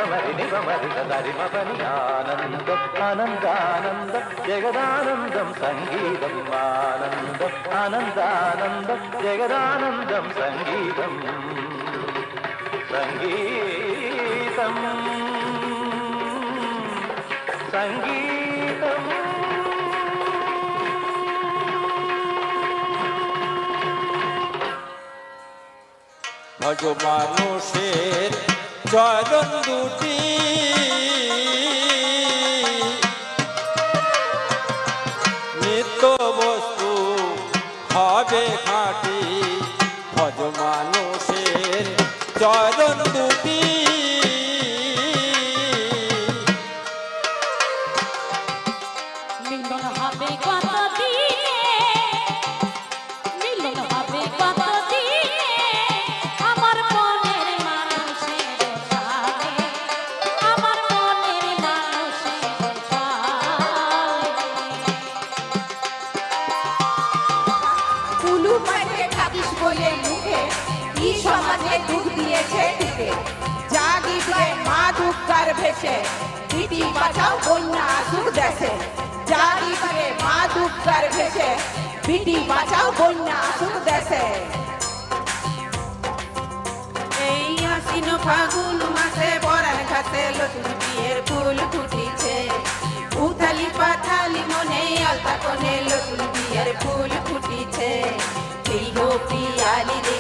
నిపమరి దరి మపని ఆనంద ఆనందానంద జగదానందం సంగీతం ఆనందం ఆనందానందం జగదానందం సంగీతం సంగీతం సంగీతం ভজ মানুষের চরণ দুটি নিত্য বস্তু হবে খাঁটি ভজ মানুষের চরণ দুটি মিলন হবে কতদিনে মিলন হবে কতদিনে আমার মনের মানুষের সাথে আমার মনের মানুষের সাথে কুলু মাঠে থাকিস বলে মুখে কি সমাজে দুঃখ দিয়েছে ঢুকে জাগিবে মা দুঃখার ভেসে বিটি বাঁচাও বন্যা আসুক দেশে জাগিবে মা দুঃখার ভেসে বিটি বাঁচাও বন্যা আসুক দেশে এই আশ্বিন ফাগুন মাসে বরান ঘাটে নতুন বিয়ের ফুল ফুটিছে উথালি পাথালি মনে আলতা কোণে নতুন বিয়ের ফুল ফুটিছে এই গো পিয়ালি রে